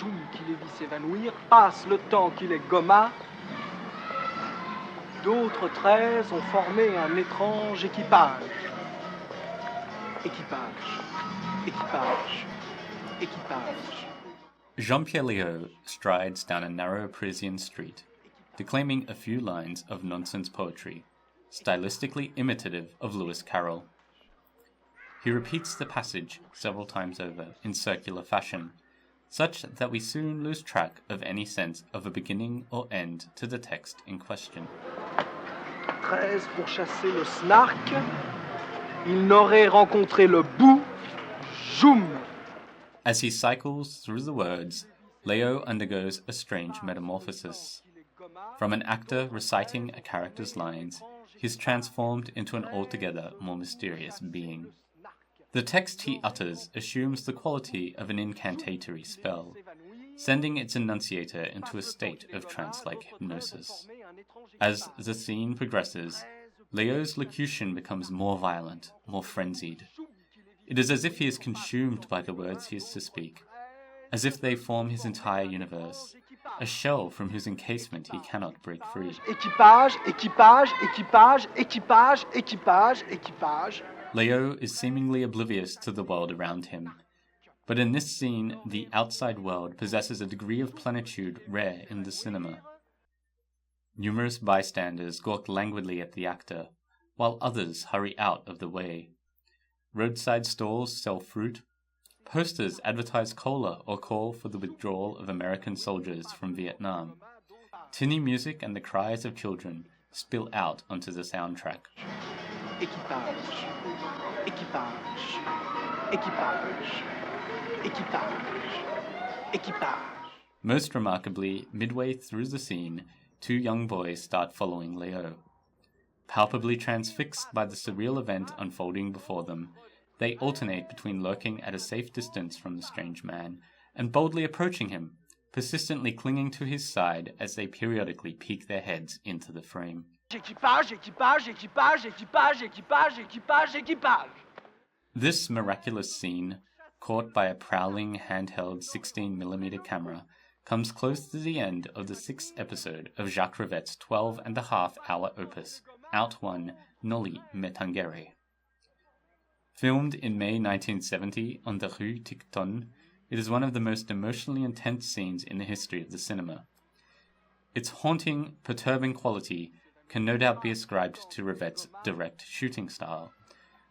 Joum qui les vit s'évanouir, passe le temps qui les gomma. D'autres 13 ont formé un étrange équipage. Équipage, équipage, équipage. Jean-Pierre Léaud strides down a narrow Parisian street, declaiming a few lines of nonsense poetry, stylistically imitative of Lewis Carroll. He repeats the passage several times over in circular fashion, such that we soon lose track of any sense of a beginning or end to the text in question. 13 pour chasser le snark, il n'aurait rencontré le bout, Joum. As he cycles through the words, Léaud undergoes a strange metamorphosis. From an actor reciting a character's lines, he is transformed into an altogether more mysterious being. The text he utters assumes the quality of an incantatory spell, sending its enunciator into a state of trance-like hypnosis. As the scene progresses, Léaud's locution becomes more violent, more frenzied. It is as if he is consumed by the words he is to speak, as if they form his entire universe, a shell from whose encasement he cannot break free. Équipage, équipage, équipage, équipage, équipage, équipage. Léaud is seemingly oblivious to the world around him, but in this scene, the outside world possesses a degree of plenitude rare in the cinema. Numerous bystanders gawk languidly at the actor, while others hurry out of the way. Roadside stalls sell fruit. Posters advertise cola or call for the withdrawal of American soldiers from Vietnam. Tinny music and the cries of children spill out onto the soundtrack. Équipage, équipage, équipage, équipage, équipage. Most remarkably, midway through the scene, two young boys start following Léaud. Palpably transfixed by the surreal event unfolding before them, they alternate between lurking at a safe distance from the strange man and boldly approaching him, persistently clinging to his side as they periodically peek their heads into the frame. Équipage, équipage, équipage, équipage, équipage, équipage, équipage. This miraculous scene, caught by a prowling handheld 16mm camera, comes close to the end of the 6th episode of Jacques Rivette's 12.5-hour opus, Out One, Noli Me Tangere. Filmed in May 1970 on the Rue Tiquetonne, it is one of the most emotionally intense scenes in the history of the cinema. Its haunting, perturbing quality can no doubt be ascribed to Rivette's direct shooting style,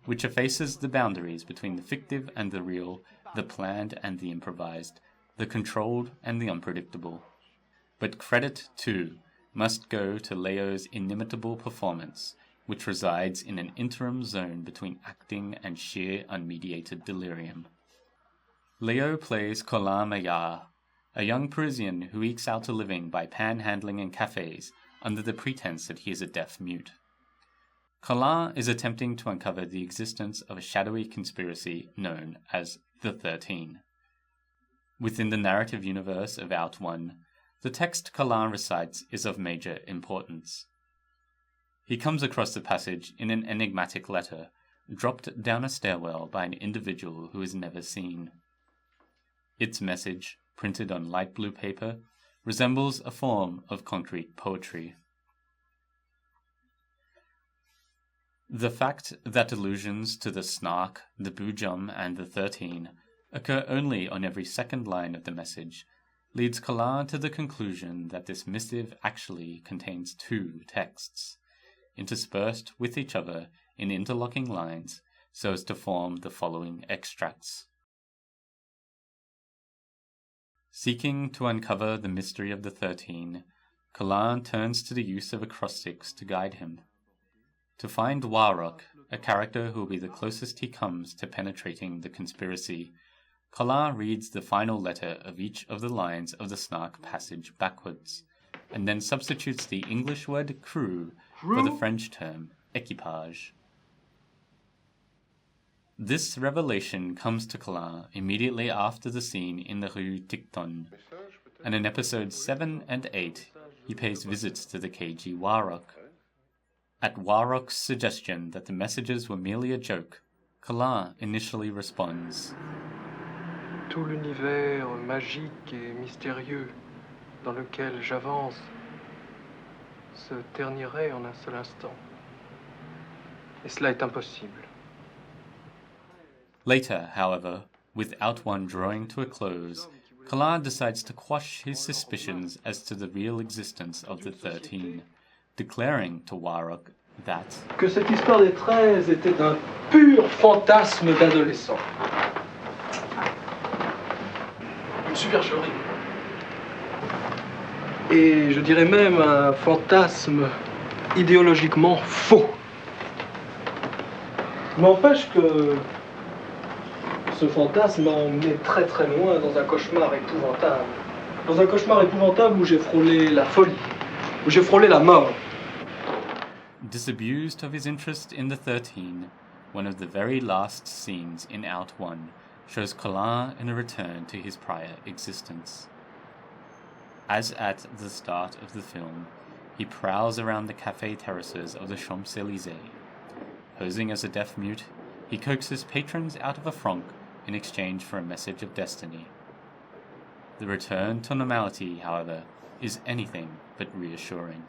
which effaces the boundaries between the fictive and the real, the planned and the improvised, the controlled and the unpredictable. But credit, too, must go to Léaud's inimitable performance, which resides in an interim zone between acting and sheer unmediated delirium. Léaud plays Colin Maillard, a young Parisian who ekes out a living by panhandling in cafes under the pretense that he is a deaf mute. Colin is attempting to uncover the existence of a shadowy conspiracy known as the 13. Within the narrative universe of Out One, the text Colin recites is of major importance. He comes across the passage in an enigmatic letter, dropped down a stairwell by an individual who is never seen. Its message, printed on light blue paper, resembles a form of concrete poetry. The fact that allusions to the Snark, the Boojum, and the 13 occur only on every second line of the message leads Colin to the conclusion that this missive actually contains two texts, interspersed with each other in interlocking lines so as to form the following extracts. Seeking to uncover the mystery of the 13, Colin turns to the use of acrostics to guide him. To find Warrock, a character who will be the closest he comes to penetrating the conspiracy, Colin reads the final letter of each of the lines of the Snark passage backwards, and then substitutes the English word crew for the French term équipage. This revelation comes to Colin immediately after the scene in the Rue Tiquetonne, and in episodes 7 and 8 he pays visits to the cagey Warrock. At Warrock's suggestion that the messages were merely a joke, Colin initially responds, tout l'univers magique et mystérieux dans lequel j'avance se ternirait en un seul instant. Et cela est impossible. Later, however, with Out One drawing to a close, Kalar decides to quash his suspicions as to the real existence of the 13, declaring to Warok that que cette histoire des 13 était un pur fantasme d'adolescent. Une supercherie. Et je dirais même un fantasme idéologiquement faux. N'empêche que ce fantasme m'a emmené très très loin dans un cauchemar épouvantable. Dans un cauchemar épouvantable où j'ai frôlé la folie, où j'ai frôlé la mort. disabused of his interest in the 13, one of the very last scenes in Out One shows Kalar in a return to his prior existence. As at the start of the film, he prowls around the cafe terraces of the Champs-Élysées. Posing as a deaf-mute, he coaxes patrons out of a fronk in exchange for a message of destiny. The return to normality, however, is anything but reassuring.